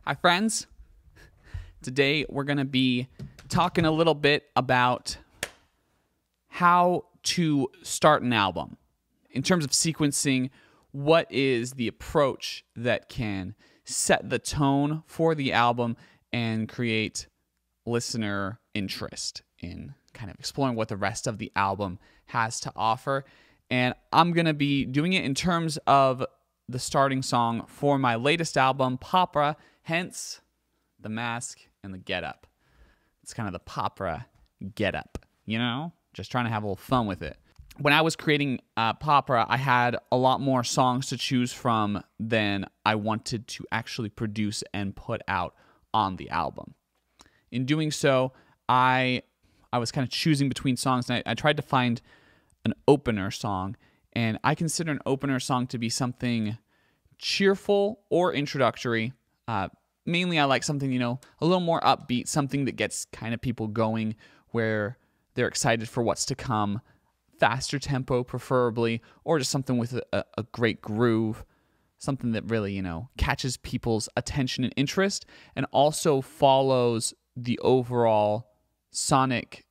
Hi, friends. Today we're going to be talking a little bit about how to start an album. In terms of sequencing, what is the approach that can set the tone for the album and create listener interest in kind of exploring what the rest of the album has to offer. And I'm going to be doing it in terms of the starting song for my latest album, Popra, hence the mask and the getup. It's kind of the Popra getup, you know? Just trying to have a little fun with it. When I was creating Popra, I had a lot more songs to choose from than I wanted to actually produce and put out on the album. In doing so, I was kind of choosing between songs, and I tried to find an opener song, and I consider an opener song to be something cheerful or introductory. Mainly I like something, a little more upbeat, something that gets kind of people going where they're excited for what's to come, faster tempo preferably, or just something with a great groove, something that really, catches people's attention and interest and also follows the overall sonic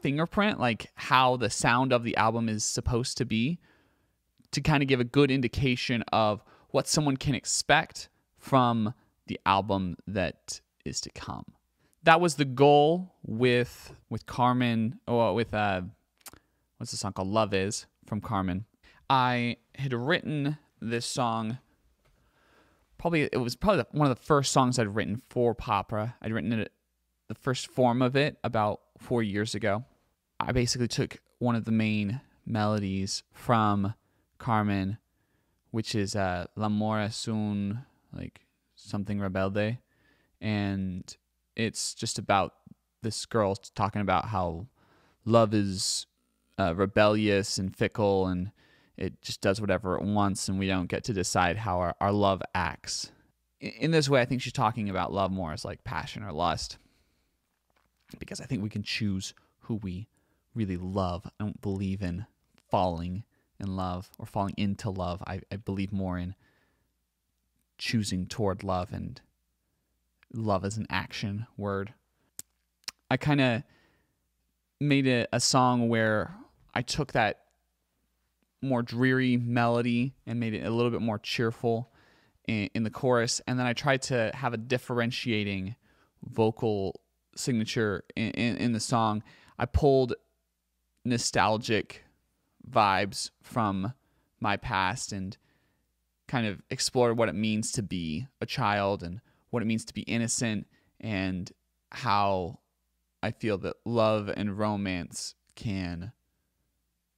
fingerprint, like how the sound of the album is supposed to be, to kind of give a good indication of what someone can expect from the album that is to come. That was the goal with Carmen, what's the song called? Love Is, from Carmen. I had written this song, it was probably one of the first songs I'd written for Popra. I'd written it, the first form of it, about 4 years ago. I basically took one of the main melodies from Carmen, which is L'amore es un, something rebelde, and it's just about this girl talking about how love is rebellious and fickle, and it just does whatever it wants, and we don't get to decide how our love acts. In this way, I think she's talking about love more as like passion or lust, because I think we can choose who we really love. I don't believe in falling in love or falling into love. I believe more in choosing toward love, and love as an action word. I kind of made it a song where I took that more dreary melody and made it a little bit more cheerful in the chorus, and then I tried to have a differentiating vocal signature in the song. I pulled nostalgic vibes from my past and kind of explored what it means to be a child and what it means to be innocent, and how I feel that love and romance can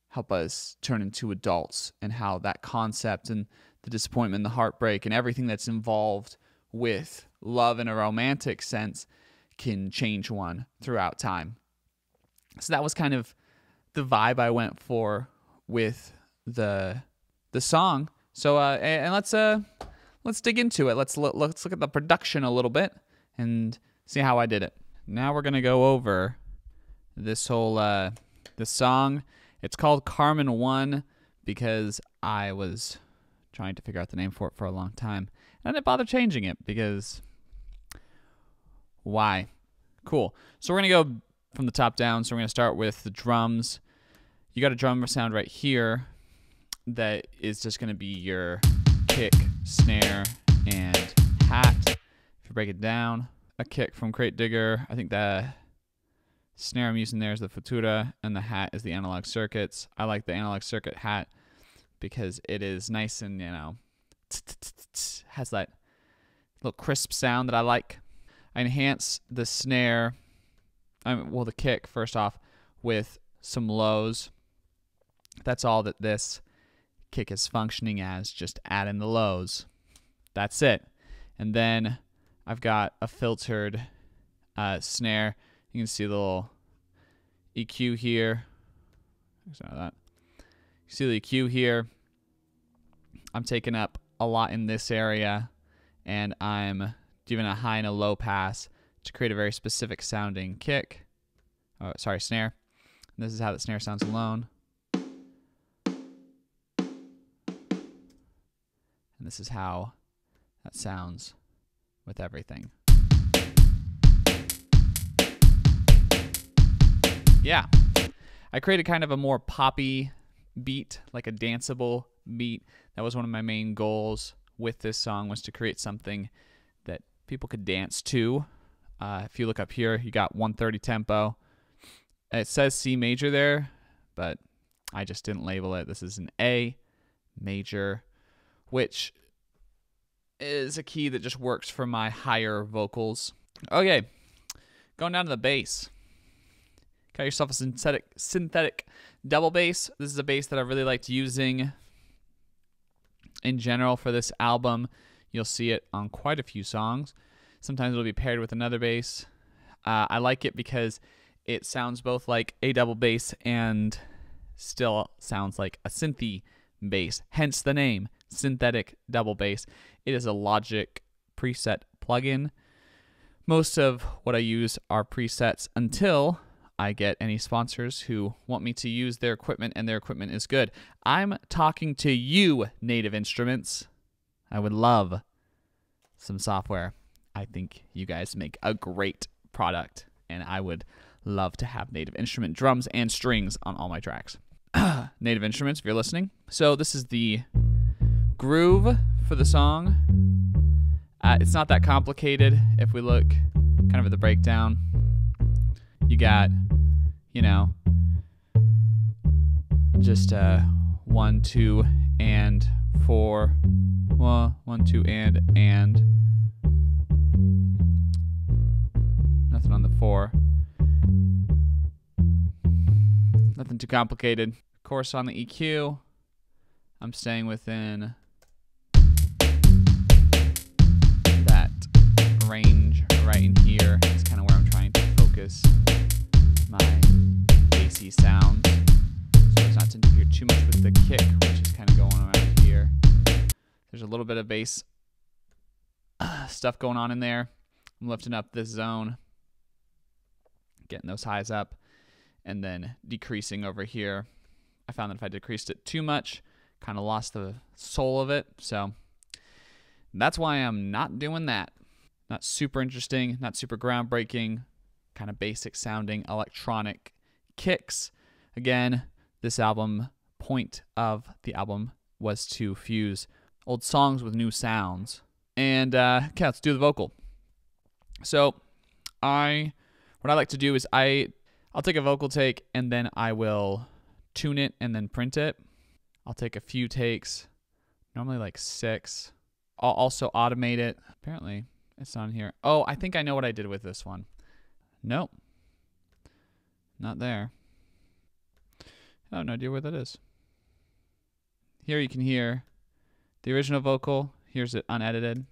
help us turn into adults, and how that concept and the disappointment, the heartbreak, and everything that's involved with love in a romantic sense can change one throughout time. So that was kind of the vibe I went for with the song. So and let's dig into it. Let's look at the production a little bit and see how I did it. Now we're gonna go over this whole this song. It's called Carmen 1 because I was trying to figure out the name for it for a long time, and I didn't bother changing it because why? Cool. So we're gonna go from the top down. So we're gonna start with the drums. You got a drum sound right here that is just gonna be your kick, snare, and hat. If you break it down, a kick from Crate Digger. I think the snare I'm using there is the Futura, and the hat is the Analog Circuits. I like the Analog Circuit hat because it is nice and, has that little crisp sound that I like. I enhance the snare, the kick, first off, with some lows. That's all that this kick is functioning as, just add in the lows. That's it. And then I've got a filtered snare. You can see the little EQ here. Sorry that. You see the EQ here. I'm taking up a lot in this area, and I'm giving a high and a low pass to create a very specific sounding kick. Snare. And this is how the snare sounds alone. And this is how that sounds with everything. Yeah, I created kind of a more poppy beat, like a danceable beat. That was one of my main goals with this song, was to create something that people could dance to. If you look up here, you got 130 tempo. It says C major there, but I just didn't label it. This is an A major, which is a key that just works for my higher vocals. Okay, going down to the bass. Got yourself a synthetic double bass. This is a bass that I really liked using in general for this album. You'll see it on quite a few songs. Sometimes it'll be paired with another bass. I like it because it sounds both like a double bass and still sounds like a synthy bass, hence the name, synthetic double bass. It is a Logic preset plugin. Most of what I use are presets until I get any sponsors who want me to use their equipment and their equipment is good. I'm talking to you, Native Instruments. I would love some software. I think you guys make a great product, and I would love to have Native Instrument drums and strings on all my tracks. Native Instruments, if you're listening. So this is the groove for the song. It's not that complicated. If we look kind of at the breakdown, you got, just 1, 2, and 4. 1, 2, and nothing on the 4. Nothing too complicated. Of course, on the EQ, I'm staying within that range right in here. It's kind of where I'm trying to focus my bassy sounds, so as not to interfere too much with the kick, which is kind of going around here. There's a little bit of bass stuff going on in there. I'm lifting up this zone, getting those highs up, and then decreasing over here. I found that if I decreased it too much, kind of lost the soul of it. So that's why I'm not doing that. Not super interesting, not super groundbreaking, kind of basic sounding electronic kicks. Again, this point of the album was to fuse old songs with new sounds. And okay, let's do the vocal. So what I like to do is I'll take a vocal take and then I will tune it and then print it. I'll take a few takes, normally like 6. I'll also automate it. Apparently it's on here. Oh, I think I know what I did with this one. Nope. Not there. I have no idea where that is. Here you can hear the original vocal. Here's it unedited.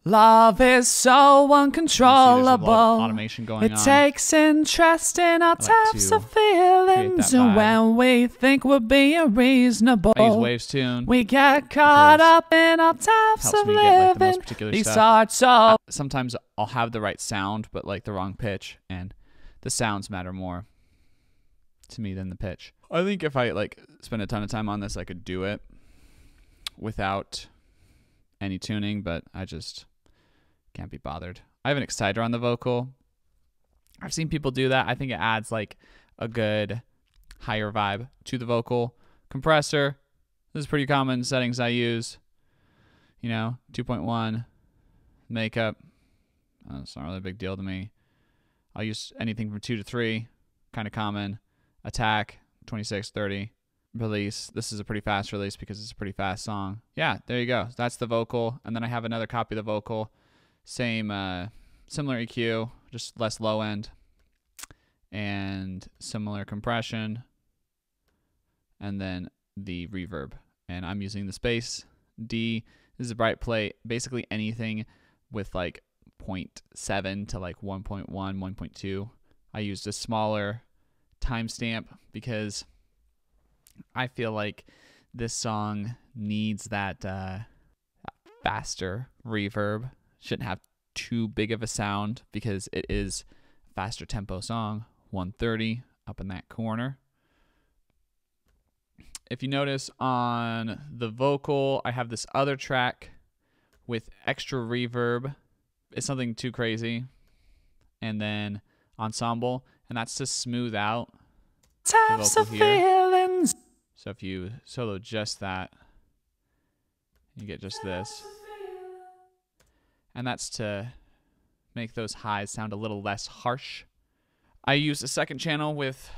Love is so uncontrollable. Automation going on. It takes interest in our types of feelings, and when we think we're being reasonable, I use Waves Tune. We get caught up in our types of living. These are so. Sometimes I'll have the right sound, but like the wrong pitch, and the sounds matter more to me than the pitch. I think if I spend a ton of time on this, I could do it without any tuning, but I just can't be bothered. I have an exciter on the vocal. I've seen people do that. I think it adds a good higher vibe to the vocal. Compressor, this is pretty common settings I use. 2.1, makeup. It's not really a big deal to me. I'll use anything from 2 to 3, kind of common. Attack, 26, 30. Release. This is a pretty fast release because it's a pretty fast song. Yeah, there you go. That's the vocal. And then I have another copy of the vocal. Same, similar EQ, just less low end. And similar compression. And then the reverb. And I'm using the Space D. This is a bright plate. Basically anything with 0.7 to 1.1, 1.2. I used a smaller timestamp because I feel like this song needs that faster reverb. Shouldn't have too big of a sound because it is a faster tempo song. 130 up in that corner. If you notice on the vocal, I have this other track with extra reverb it's something too crazy. And then ensemble, and that's to smooth out the vocal here. So if you solo just that, you get just this. And that's to make those highs sound a little less harsh. I use a second channel with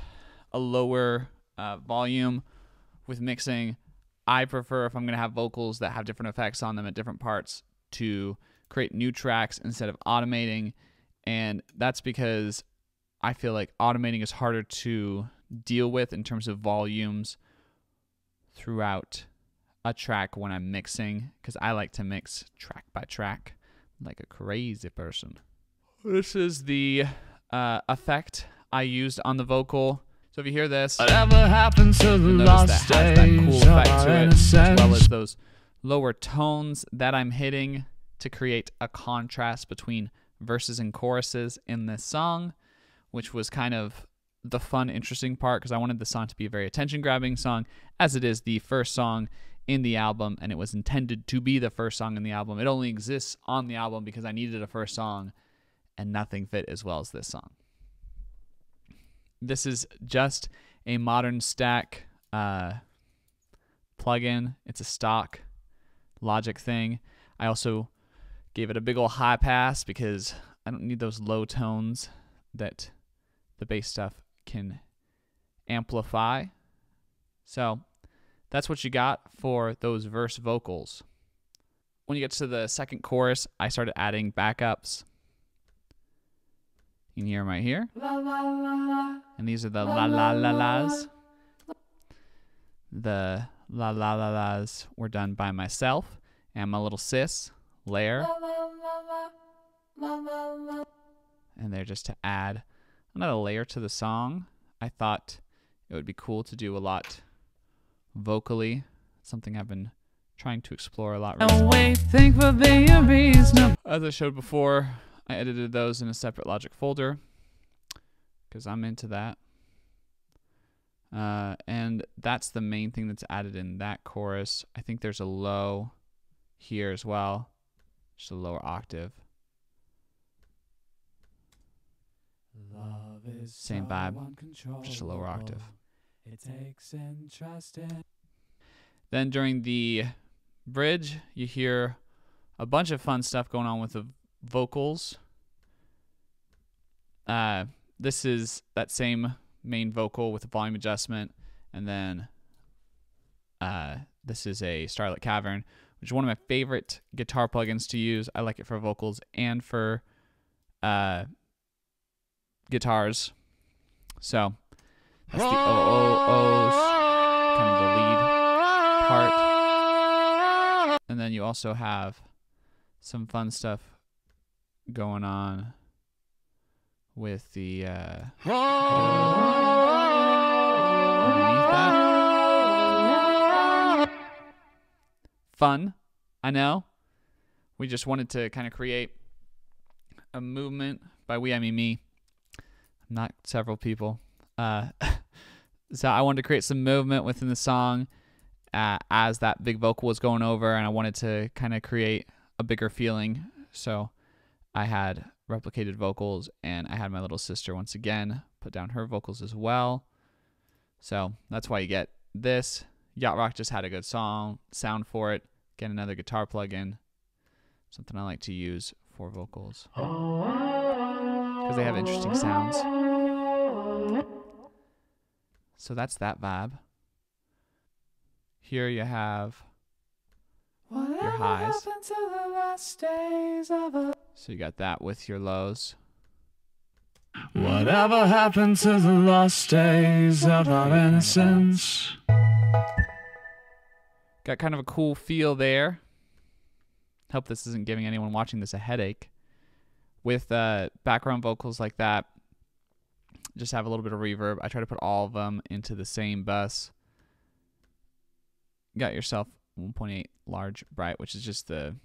a lower volume with mixing. I prefer, if I'm going to have vocals that have different effects on them at different parts, to create new tracks instead of automating. And that's because I feel like automating is harder to deal with in terms of volumes throughout a track when I'm mixing, because I like to mix track by track like a crazy person. This is the effect I used on the vocal. So if you hear this, Whatever happened to the lost that has that cool days effect of to it, innocence? as well as those lower tones that I'm hitting to create a contrast between verses and choruses in this song, which was kind of the fun, interesting part, because I wanted the song to be a very attention-grabbing song, as it is the first song in the album, and it was intended to be the first song in the album. It only exists on the album because I needed a first song, and nothing fit as well as this song. This is just a Modern Stack plugin. It's a stock Logic thing. I also gave it a big ol' high pass because I don't need those low tones that the bass stuff can amplify. So that's what you got for those verse vocals. When you get to the second chorus, I started adding backups. You can hear them right here. And these are the la la la las. The la la la las were done by myself and my little sis, Lair. And they're just to add another layer to the song. I thought it would be cool to do a lot vocally. Something I've been trying to explore a lot recently. As I showed before, I edited those in a separate Logic folder because I'm into that. And that's the main thing that's added in that chorus. I think there's a low here as well, just a lower octave. Same vibe, just a lower octave. It takes interest in. Then during the bridge, you hear a bunch of fun stuff going on with the vocals. This is that same main vocal with the volume adjustment, and then this is a Starlit Cavern, which is one of my favorite guitar plugins to use. I like it for vocals and for guitars. So that's the O-O-O's, kind of the lead part. And then you also have some fun stuff going on with the underneath that. Fun, I know. We just wanted to kind of create a movement. By we, I mean me, not several people. So I wanted to create some movement within the song as that big vocal was going over, and I wanted to kind of create a bigger feeling. So I had replicated vocals, and I had my little sister once again put down her vocals as well. So that's why you get this. Yacht Rock just had a good sound for it. Again, another guitar plugin, something I like to use for vocals because they have interesting sounds. So that's that vibe. Here you have your highs. So you got that with your lows. Whatever happened to the lost days of our innocence? Got kind of a cool feel there. Hope this isn't giving anyone watching this a headache. With background vocals like that, just have a little bit of reverb. I try to put all of them into the same bus. Got yourself 1.8 large bright, which is just the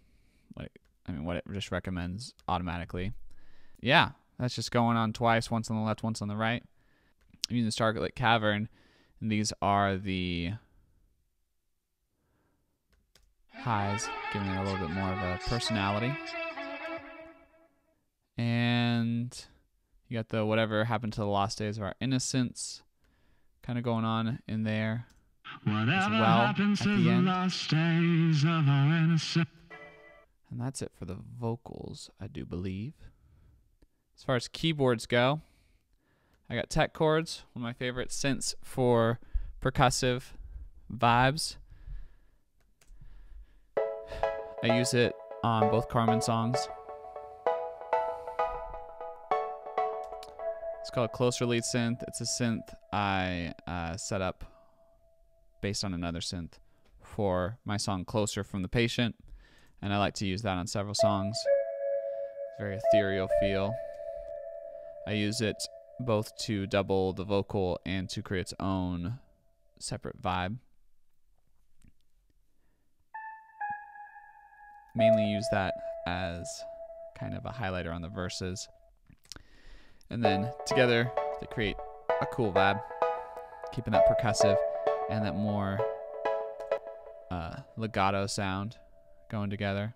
what it just recommends automatically. Yeah, that's just going on twice, once on the left, once on the right. I'm using the Starlit Cavern, and these are the highs, giving it a little bit more of a personality. You got the whatever happened to the lost days of our innocence kind of going on in there. Whatever well happened at to the the end. lost days of our innocence? And that's it for the vocals, I do believe. As far as keyboards go, I got Tech Chords, one of my favorite synths for percussive vibes. I use it on both Carmen songs. It's called Closer Lead Synth. It's a synth I set up based on another synth for my song Closer from The Patient, and I like to use that on several songs. Very ethereal feel. I use it both to double the vocal and to create its own separate vibe. Mainly use that as kind of a highlighter on the verses. And then together they create a cool vibe, keeping that percussive and that more legato sound going together.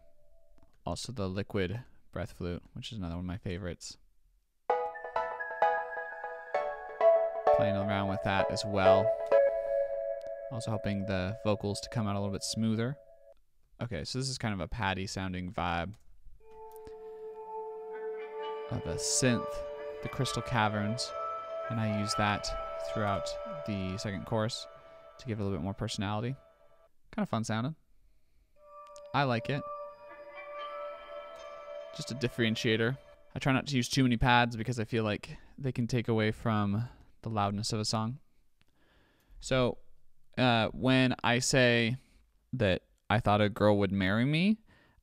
Also the liquid breath flute, which is another one of my favorites. Playing around with that as well. Also helping the vocals to come out a little bit smoother. Okay, so this is kind of a Paddy sounding vibe of a synth, the Crystal Caverns, and I use that throughout the second chorus to give it a little bit more personality. Kind of fun sounding. I like it. Just a differentiator. I try not to use too many pads because I feel like they can take away from the loudness of a song. So when I say that I thought a girl would marry me,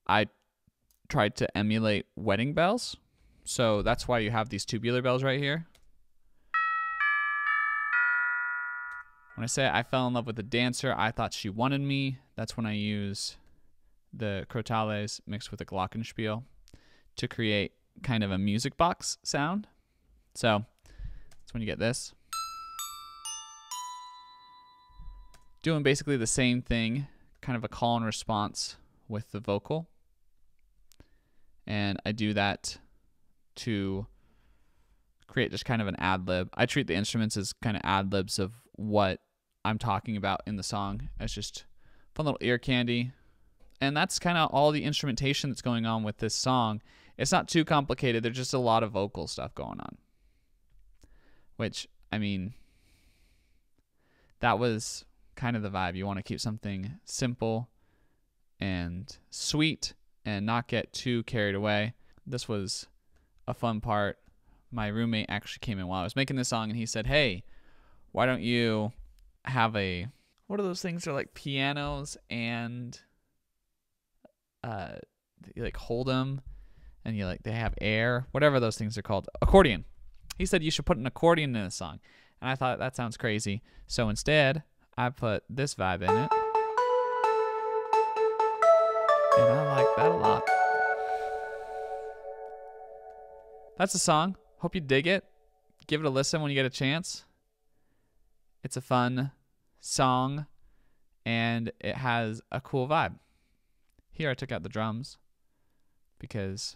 I tried to emulate wedding bells. So that's why you have these tubular bells right here. When I say I fell in love with a dancer, I thought she wanted me, that's when I use the crotales mixed with a glockenspiel to create kind of a music box sound. So that's when you get this. Doing basically the same thing, kind of a call and response with the vocal. And I do that to create just kind of an ad-lib. I treat the instruments as kind of ad-libs of what I'm talking about in the song as just fun little ear candy. And that's kind of all the instrumentation that's going on with this song. It's not too complicated. There's just a lot of vocal stuff going on. Which, I mean, that was kind of the vibe. You want to keep something simple and sweet and not get too carried away. This was a fun part. My roommate actually came in while I was making this song and he said, hey, why don't you have a, what are those things? They're like pianos and you like hold them and you like, they have air, whatever those things are called. Accordion. He said you should put an accordion in a song. And I thought that sounds crazy. So instead, I put this vibe in it. And I like that a lot. That's the song. Hope you dig it. Give it a listen when you get a chance. It's a fun song and it has a cool vibe. Here I took out the drums because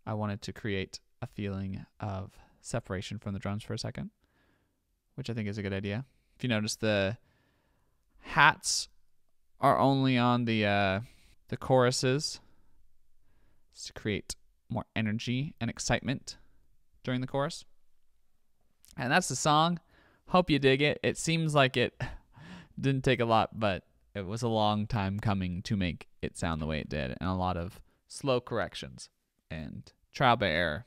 I wanted to create a feeling of separation from the drums for a second, which I think is a good idea. If you notice, the hats are only on the choruses to create more energy and excitement during the chorus. And that's the song. Hope you dig it. It seems like it didn't take a lot, but it was a long time coming to make it sound the way it did, and a lot of slow corrections and trial by error.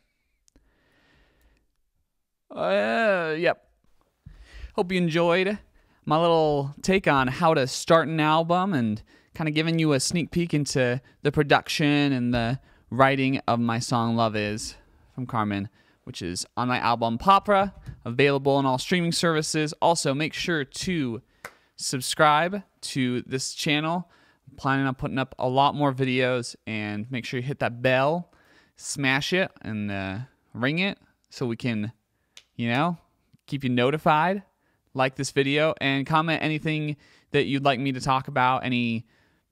Yep. Hope you enjoyed my little take on how to start an album and kind of giving you a sneak peek into the production and the writing of my song Love Is from Carmen, which is on my album Popra, available on all streaming services. Also, make sure to subscribe to this channel. I'm planning on putting up a lot more videos, and make sure you hit that bell, smash it, and ring it so we can, keep you notified. Like this video and comment anything that you'd like me to talk about, any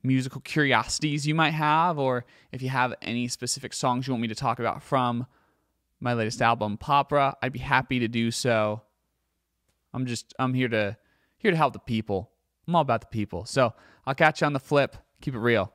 musical curiosities you might have, or if you have any specific songs you want me to talk about from my latest album, Popra, I'd be happy to do so. I'm here to help the people. I'm all about the people. So I'll catch you on the flip. Keep it real.